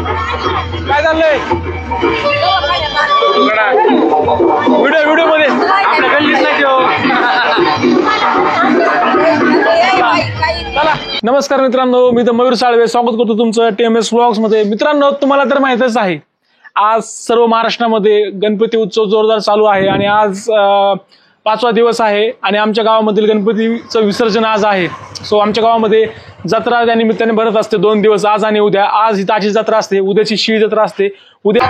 काय चाललंय व्हिडिओ मध्ये आपल्या गल्लीत नाही चला. नमस्कार मित्रांनो, मी तर मयूर साळवे स्वागत करतो तुमचं TMS व्लॉग्स मध्ये. मित्रांनो, तुम्हाला तर माहितच आहे आज सर्व महाराष्ट्रामध्ये गणपती उत्सव जोरदार चालू आहे आणि आज 5वा दिवस आहे आणि आमच्या गावामधील गणपतीचं विसर्जन आज आहे. सो आमच्या गावामध्ये जत्रा त्या निमित्ताने भरत असते 2 दिवस, आज आणि उद्या. आज ही ताजी जत्रा असते, उद्याची शिळी जत्रा असते. उद्या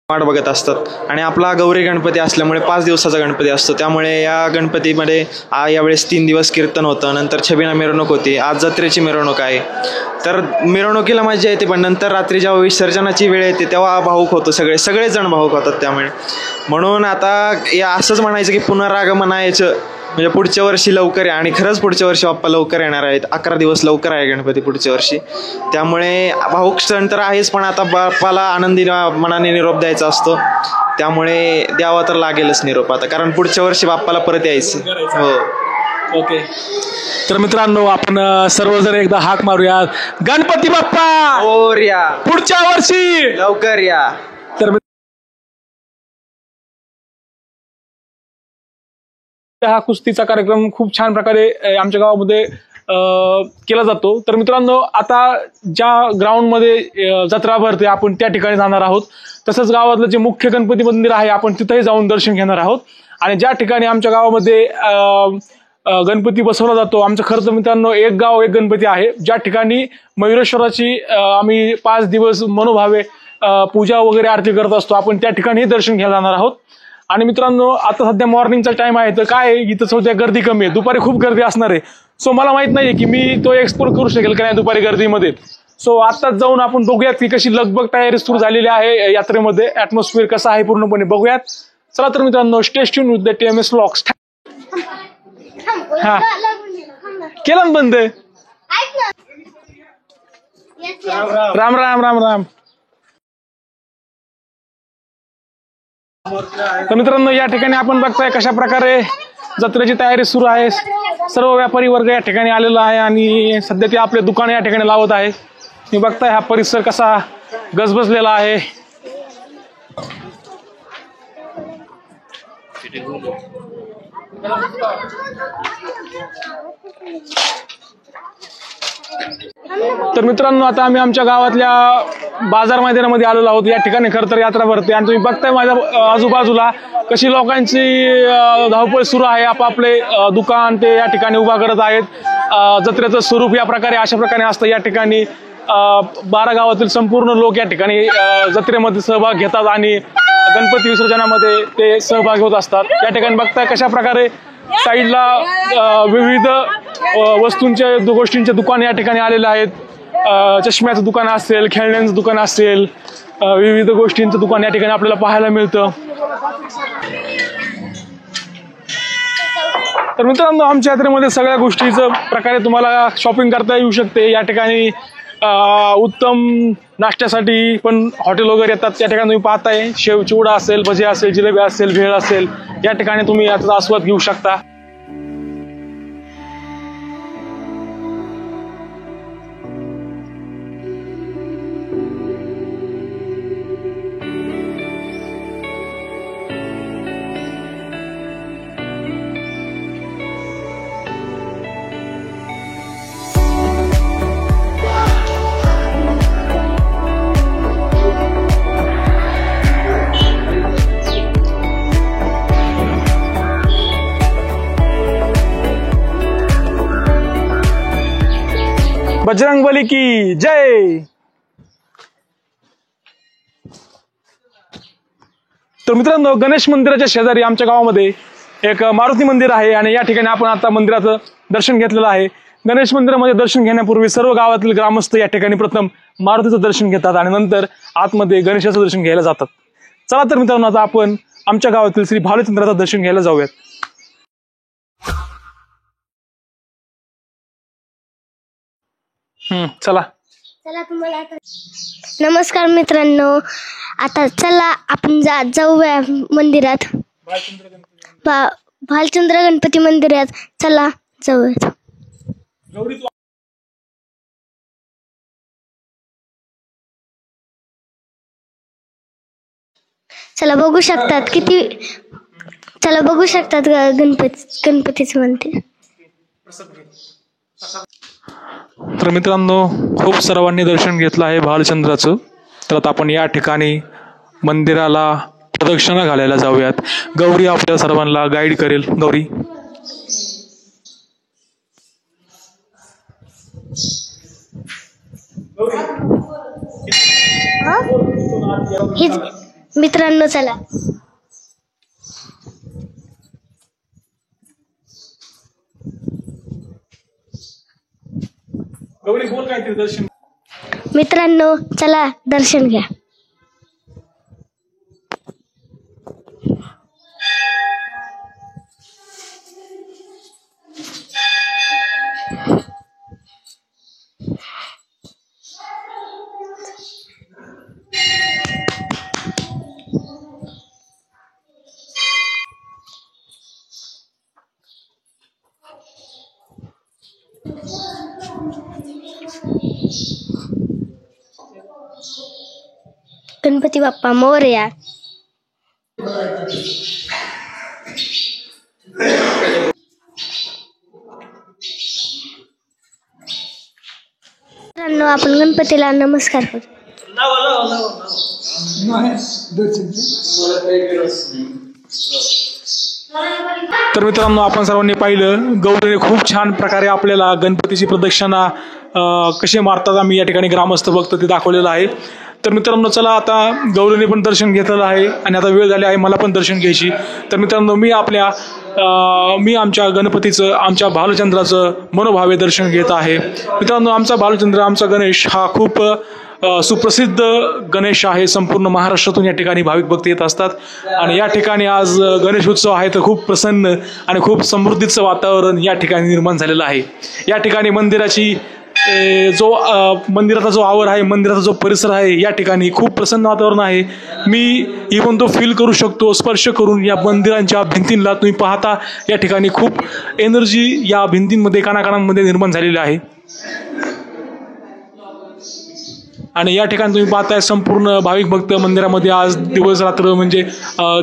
वाट बघत असतात आणि आपला गौरी गणपती असल्यामुळे 5 दिवसाचा गणपती असतो. त्यामुळे या गणपतीमध्ये यावेळेस 3 दिवस कीर्तन होतं, नंतर छबिना मिरवणूक होती, आज जत्रेची मिरवणूक आहे. तर मिरवणुकीला मजा येते, पण नंतर रात्री जेव्हा विसर्जनाची वेळ येते तेव्हा भाऊक होतो, सगळेजण भाऊक होतात. त्यामुळे म्हणून आता या असंच म्हणायचं की पुनरागमनाचं म्हणजे पुढच्या वर्षी लवकर आहे. आणि खरंच पुढच्या वर्षी बाप्पा लवकर येणार आहेत. 11 दिवस लवकर आहे गणपती पुढच्या वर्षी. त्यामुळे भाऊक सण तर आहेच, पण आता बाप्पाला आनंदी मनाने निरोप द्यायचा असतो. त्यामुळे द्यावा तर लागेलच निरोप आता, कारण पुढच्या वर्षी बाप्पाला परत यायचं. हो, ओके. तर मित्रांनो, आपण सर्वजण एकदा हाक मारूया, गणपती बाप्पा मोरया, पुढच्या वर्षी लवकर या. तर हा कुस्तीचा कार्यक्रम खूप छान प्रकारे आमच्या गावामध्ये केला जातो. तर मित्रांनो, आता ज्या ग्राउंडमध्ये जत्रा भरते आपण त्या ठिकाणी जाणार आहोत. तसंच गावातलं जे मुख्य गणपती मंदिर आहे आपण तिथेही जाऊन दर्शन घेणार आहोत. आणि ज्या ठिकाणी आमच्या गावामध्ये गणपती बसवला जातो, आमचं खरं तर मित्रांनो एक गाव एक गणपती आहे, ज्या ठिकाणी मयुरेश्वराची आम्ही 5 दिवस मनोभावे पूजा वगैरे आरती करत असतो. आपण त्या ठिकाणी दर्शन घ्यायला जाणार आहोत. आणि मित्रांनो, आता सध्या मॉर्निंगचा टाइम आहे, तर काय इथं सध्या गर्दी कमी आहे, दुपारी खूप गर्दी असणार आहे. सो मला माहित नाहीये की मी तो एक्सप्लोर करू शकेल का नाही दुपारी गर्दीमध्ये. सो आत्ताच जाऊन आपण बघूयात की कशी लगबग तयारी सुरू झालेली आहे यात्रेमध्ये, ऍटमॉस्फिअर कसं आहे पूर्णपणे बघूयात. चला तर मित्रांनो, stay tune with the TMS vlogs. हा केलं बंद. राम राम राम राम. तर मित्रांनो, या ठिकाणी आपण बघताय कशा प्रकारे जत्रेची तयारी सुरू आहे. सर्व व्यापारी वर्ग या ठिकाणी आलेला आहे आणि सध्या ते आपले दुकान या ठिकाणी लावत आहे. तुम्ही बघताय हा परिसर कसा गजबजलेला आहे. तर मित्रांनो, आता आम्ही आमच्या गावातल्या बाजार मैदानामध्ये आलेलो आहोत. या ठिकाणी खरं तर यात्रा भरते आणि तुम्ही बघताय माझ्या आजूबाजूला कशी लोकांची धावपळ सुरू आहे. आपापले दुकान ते या ठिकाणी उभा करत आहेत. जत्रेचं स्वरूप या प्रकारे अशा प्रकारे असतं. या ठिकाणी 12 गावातील संपूर्ण लोक या ठिकाणी जत्रेमध्ये सहभाग घेतात आणि गणपती विसर्जनामध्ये ते सहभागी होत असतात. या ठिकाणी बघताय कशा प्रकारे साईडला विविध वस्तूंचे गोष्टींचे दुकान या ठिकाणी आलेले आहेत. चष्म्याचं दुकान असेल, खेळण्यांचं दुकान असेल, विविध गोष्टींचं दुकान या ठिकाणी आपल्याला पाहायला मिळतं. तर मित्रांनो, आमच्या यात्रेमध्ये सगळ्या गोष्टीचं प्रकारे तुम्हाला शॉपिंग करता येऊ शकते. या ठिकाणी उत्तम नाश्त्यासाठी पण हॉटेल वगैरे येतात. त्या ठिकाणी तुम्ही पाहताय शेव चिवडा असेल, भजी असेल, जिलेबी असेल, भेळ असेल. या ठिकाणी तुम्ही याचा आस्वाद घेऊ शकता. बजरंगबली की जय. तर मित्रांनो, गणेश मंदिराच्या शेजारी आमच्या गावामध्ये एक मारुती मंदिर आहे आणि या ठिकाणी आपण आता मंदिराचं दर्शन घेतलेलं आहे. गणेश मंदिरामध्ये दर्शन घेण्यापूर्वी सर्व गावातील ग्रामस्थ या ठिकाणी प्रथम मारुतीचं दर्शन घेतात आणि नंतर आतमध्ये गणेशाचं दर्शन घ्यायला जातात. चला तर मित्रांनो, आता आपण आमच्या गावातील श्री भालचंद्राचं दर्शन घ्यायला जाऊयात. चला. तुम्हाला नमस्कार मित्रांनो, आता चला आपण जाऊया मंदिरात. भालचंद्र गणपती मंदिरात चला जाऊयात. चला बघू शकतात गणपतीचं मंदिर. तर मित्रांनो, खूप सर्वांनी दर्शन घेतलं आहे भालचंद्राचं. तर आता आपण या ठिकाणी मंदिराला प्रदक्षिणा घालायला जाऊयात. गौरी आपल्या सर्वांना गाईड करेल. गौरी. मित्रांनो चला. गौरी बोल काय ते दर्शन. मित्रांनो चला दर्शन घ्या. गणपती बाप्पा मोरया. मित्रांनो, आपण गणपतीला नमस्कार करू. तर मित्रांनो, आपण सर्वांनी पाहिलं गौरीने खूप छान प्रकारे आपल्याला गणपतीची प्रदक्षिणा कशी मारतात आम्ही या ठिकाणी ग्रामस्थ बघतो ते दाखवलेलं आहे. तर मित्रांनो चला, आता गौरीने पण दर्शन घेतलेलं आहे आणि आता वेळ झाली आहे मला पण दर्शन घ्यायची. तर मित्रांनो, मी आमच्या गणपतीचं, आमच्या भालचंद्राचं मनोभावे दर्शन घेत आहे. मित्रांनो, आमचा भालचंद्र, आमचा गणेश हा खूप सुप्रसिद्ध गणेश आहे. संपूर्ण महाराष्ट्रातून या ठिकाणी भाविक भक्त येत असतात आणि या ठिकाणी आज गणेश उत्सव आहे तर खूप प्रसन्न आणि खूप समृद्धीचं वातावरण या ठिकाणी निर्माण झालेलं आहे. या ठिकाणी मंदिराची जो मंदिराचा जो आवर आहे, मंदिराचा जो परिसर आहे, या ठिकाणी खूप प्रसन्न वातावरण आहे. मी इव्हन तो फील करू शकतो स्पर्श करून. या मंदिरांच्या भिंतींना तुम्ही पाहता, या ठिकाणी खूप एनर्जी या भिंतींमध्ये कानाकानांमध्ये निर्माण झालेली आहे. आणि या ठिकाणी तुम्ही पाहताय संपूर्ण भाविक भक्त मंदिरामध्ये आज दिवस रात्र म्हणजे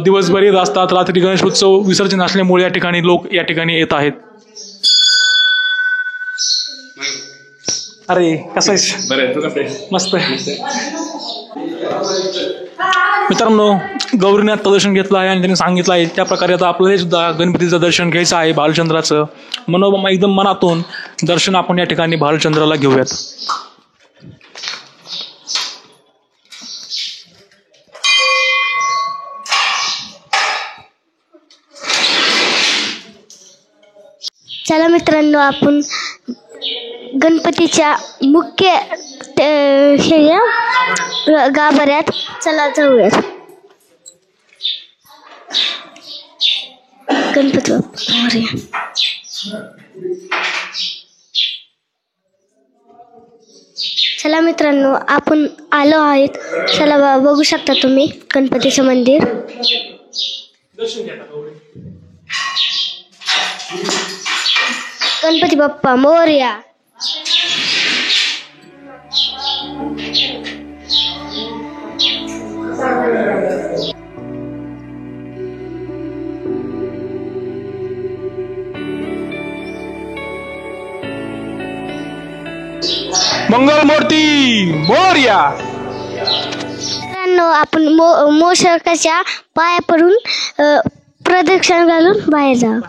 दिवसभर येत असतात. रात्री गणेशोत्सव विसर्जन असल्यामुळे या ठिकाणी लोक या ठिकाणी येत आहेत. अरे कसं आहेस? बरं, तू कसं आहे? मस्त आहे. मित्रांनो, गौरीने आता दर्शन घेतलं आहे आणि त्यांनी सांगितलं आहे त्या प्रकारे आता आपल्याला सुद्धा गणपतीचं दर्शन घ्यायचं आहे. भालचंद्राचं मनोबमा एकदम मनातून दर्शन आपण या ठिकाणी भालचंद्राला घेऊयात. चला मित्रांनो, आपण गणपतीच्या मुख्य गाभाऱ्यात चला जाऊयात. गणपती बाप्पा मोरया. चला मित्रांनो, आपण आलो आहेत. चला बघू शकता तुम्ही गणपतीचं मंदिर. गणपती बाप्पा मोरया. मंगलमूर्ती मोरया. मित्रांनो, आपण मोषकाच्या पाया पडून प्रदक्षिणा घालून बाहेर जाऊ.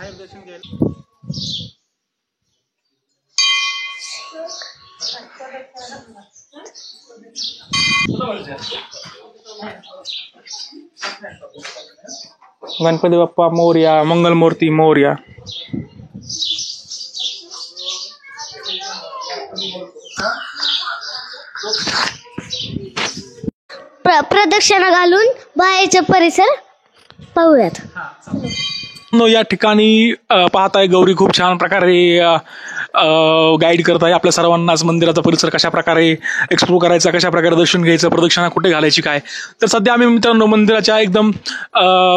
गणपती बाप्पा मोरया. मंगलमूर्ती मोरया. प्रदक्षिणा घालून बाहेरचा परिसर पाहूयात. या ठिकाणी पाहताय गौरी खूप छान प्रकारे गाईड करत आहे आपल्या सर्वांनाच मंदिराचा परिसर कशा प्रकारे एक्सप्लोर करायचा, कशा प्रकारे दर्शन घ्यायचं, प्रदक्षिणा कुठे घालायची काय. तर सध्या आम्ही मित्रांनो मंदिराच्या एकदम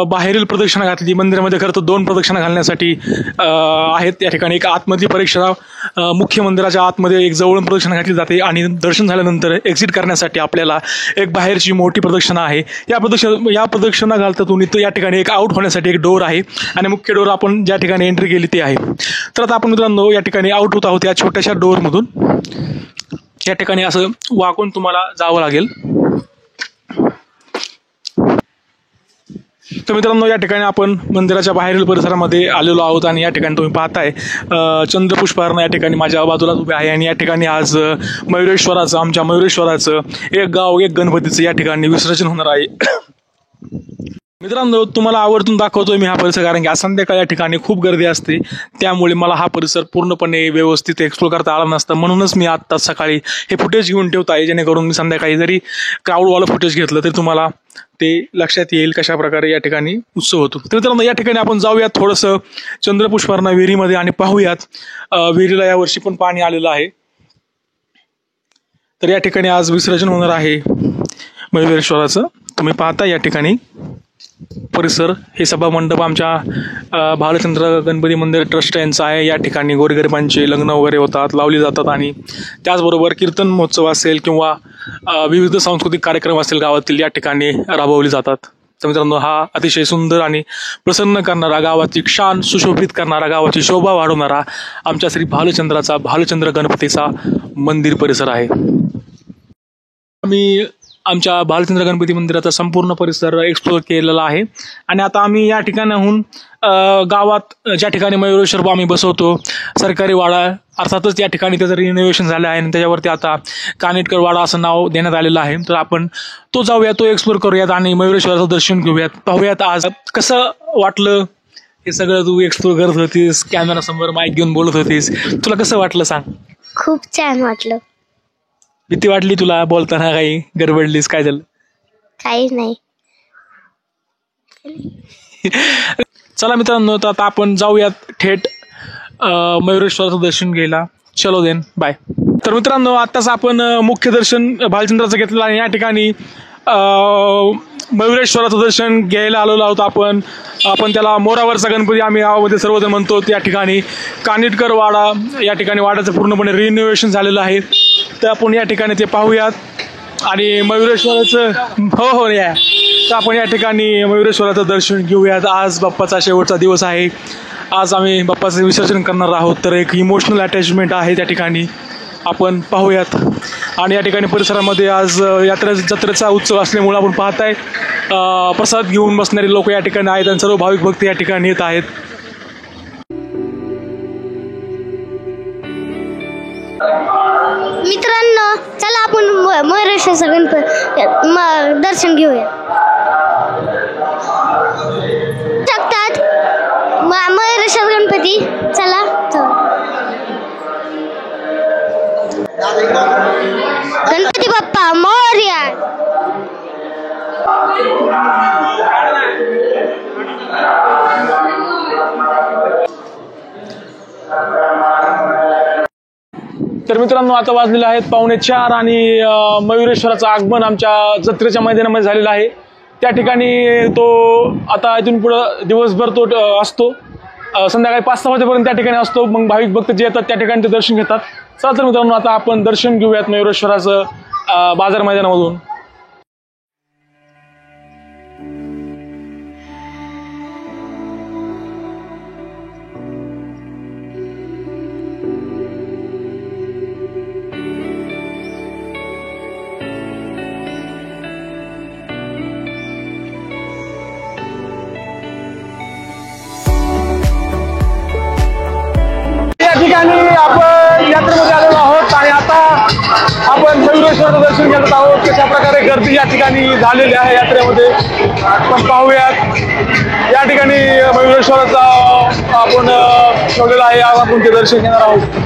बाहेरील प्रदक्षिणा घातली. मंदिरामध्ये खरं तर 2 प्रदक्षिणा घालण्यासाठी आहेत. या ठिकाणी एक आतमधली प्रदक्षिणा, मुख्य मंदिराच्या आतमध्ये एक जवळून प्रदक्षिणा घातली जाते आणि दर्शन झाल्यानंतर एक्झिट करण्यासाठी आपल्याला एक बाहेरची मोठी प्रदक्षिणा आहे. या प्रदक्षिणा घालतातून इथं या ठिकाणी एक आउट होण्यासाठी एक डोर आहे आणि मुख्य डोर आपण ज्या ठिकाणी एंट्री केली ते आहे. तर आता आपण मित्रांनो या ठिकाणी आउट होत आहोत या छोट्याशा डोअरमधून. या ठिकाणी असं वाकून तुम्हाला जावं लागेल. तर मित्रांनो या ठिकाणी आपण मंदिराच्या बाहेरील परिसरामध्ये आलेलो आहोत आणि या ठिकाणी तुम्ही पाहताय चंद्रपुष्पारणं या ठिकाणी माझ्या बाजूलाच उभे आहे. आणि या ठिकाणी आज आमच्या मयुरेश्वराचं एक गाव एक गणपतीचं या ठिकाणी विसर्जन होणार आहे. मित्रांनो तुम्हाला आवर्जून दाखवतोय मी हा परिसर, कारण की आज संध्याकाळी या ठिकाणी खूप गर्दी असते, त्यामुळे मला हा परिसर पूर्णपणे व्यवस्थित एक्सप्लोर करता आला नसता. म्हणूनच मी आत्ता सकाळी हे फुटेज घेऊन ठेवत आहे, जेणेकरून मी संध्याकाळी जरी क्राऊडवालं फुटेज घेतलं तरी तुम्हाला ते लक्षात येईल कशा प्रकारे या ठिकाणी उत्सव होतो. तर मित्रांनो या ठिकाणी आपण जाऊयात थोडंसं चंद्रपुष्पारणा विहिरीमध्ये आणि पाहूयात विहिरीला यावर्षी पण पाणी आलेलं आहे. तर या ठिकाणी आज विसर्जन होणार आहे मयुरेश्वराचं. तुम्ही पाहता या ठिकाणी परिसर, हे सभा मंडप आमच्या भालचंद्र गणपती मंदिर ट्रस्ट यांचा आहे. या ठिकाणी गोरगरिबांचे लग्न वगैरे होतात, लावली जातात आणि त्याचबरोबर कीर्तन महोत्सव असेल किंवा विविध सांस्कृतिक कार्यक्रम असेल गावातील या ठिकाणी राबवले जातात. तर मित्रांनो हा अतिशय सुंदर आणि प्रसन्न करणारा, गावाची शान सुशोभित करणारा, गावाची शोभा वाढवणारा आमच्या श्री भालचंद्र गणपतीचा मंदिर परिसर आहे. आम्ही आमच्या भालचंद्र गणपती मंदिराचा संपूर्ण परिसर एक्सप्लोर केलेला आहे आणि आता आम्ही या ठिकाणाहून गावात ज्या ठिकाणी मयुरेश्वर आम्ही बसवतो सरकारी वाडा, अर्थातच या ठिकाणी त्याचं रिनोव्हेशन झालं आहे आणि त्याच्यावरती आता कानेटकर वाडा असं नाव देण्यात आलेलं आहे. तर आपण तो जाऊयात, तो एक्सप्लोर करूयात आणि मयुरेश्वराचं दर्शन घेऊयात. पाहूयात आज कसं वाटलं हे सगळं. तू एक्सप्लोर करत होतीस, कॅमेरासमोर माईक घेऊन बोलत होतीस, तुला कसं वाटलं सांग? खूप छान वाटलं. भीती वाटली तुला बोलताना? काही गडबडलीस? काय झालं? काहीच नाही. चला मित्रांनो तर आता आपण जाऊयात थेट मयुरेश्वराचं दर्शन घ्यायला. चलो देन, बाय. तर मित्रांनो आत्ताच आपण मुख्य दर्शन भालचंद्राचं घेतलेलं आहे. या ठिकाणी मयुरेश्वराचं दर्शन घ्यायला आलेलो आहोत आपण त्याला मोरावरचा गणपती आम्ही गावामध्ये सर्वजण म्हणतो. त्या ठिकाणी कानिटकर वाडा, या ठिकाणी वाड्याचं पूर्णपणे रिनोव्हेशन झालेलं आहे. तर आपण या ठिकाणी ते पाहूयात आणि मयुरेश्वराचं हो या तर आपण या ठिकाणी मयुरेश्वराचं दर्शन घेऊयात. आज बाप्पाचा शेवटचा दिवस आहे. आज आम्ही बाप्पाचं विसर्जन करणार आहोत. तर एक इमोशनल अटॅचमेंट आहे त्या ठिकाणी, आपण पाहूयात. आणि या ठिकाणी परिसरामध्ये आज जत्रेचा उत्सव असल्यामुळे आपण पाहताय प्रसाद घेऊन बसणारे लोक या ठिकाणी आहेत आणि सर्व भाविक भक्त या ठिकाणी येत आहेत. मित्रांनो चला आपण मयुरेश्वराचं गणपती दर्शन घेऊया. शकतात मयुरेश्वर गणपती, चला गणपती बाप्पा मोरया. तर मित्रांनो आता वाजलेले आहेत 3:45 आणि मयुरेश्वराचं आगमन आमच्या जत्रेच्या मैदानामध्ये झालेलं आहे. त्या ठिकाणी तो आता इथून पुढं दिवसभर तो असतो. संध्याकाळी 5-6 वाजेपर्यंत त्या ठिकाणी असतो. मग भाविक भक्त जे येतात त्या ठिकाणी ते दर्शन घेतात. चला तर मित्रांनो आता आपण दर्शन घेऊयात मयुरेश्वराचं बाजार मैदानामधून. ठिकाणी आपण यात्रेमध्ये आलेलो आहोत आणि आता आपण मयुरेश्वराचं दर्शन घेत आहोत. कशा प्रकारे गर्दी या ठिकाणी झालेली आहे यात्रेमध्ये आपण पाहूयात. या ठिकाणी मयुरेश्वराचा आपण ठेवलेला आहे, आपण ते दर्शन घेणार आहोत.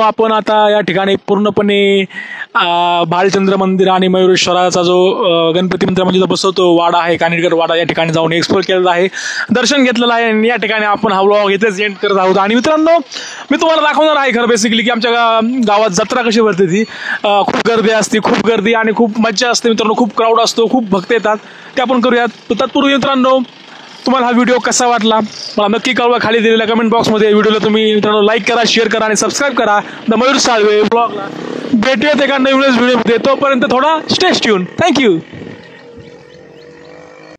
आपण आता या ठिकाणी पूर्णपणे भालचंद्र मंदिर आणि मयुरेश्वराचा जो गणपती मंदिरामध्ये जो बसवतो वाडा आहे, कानिटकर वाडा, या ठिकाणी जाऊन एक्सप्लोर केलेला आहे, दर्शन घेतलेलं आहे. आणि या ठिकाणी आपण हा व्लॉग इथेच एंड करत आहोत. आणि मित्रांनो मी तुम्हाला दाखवणार आहे खरं बेसिकली की आमच्या गावात जत्रा कशी भरते. ती खूप गर्दी असते, खूप गर्दी आणि खूप मज्जा असते मित्रांनो. खूप क्राऊड असतो, खूप भक्त येतात. ते आपण करूयात. तत्पूर्वी मित्रांनो तुम्हाला हा व्हिडिओ कसा वाटला मला नक्की कळवा खाली दिलेल्या कमेंट बॉक्समध्ये. व्हिडिओला तुम्ही मित्रांनो लाईक करा, शेअर करा आणि सबस्क्राईब करा द मयूर साळवे ब्लॉगला. भेटूयात एका नवीनच व्हिडिओमध्ये. तोपर्यंत थोडा स्टे ट्यून. थँक्यू.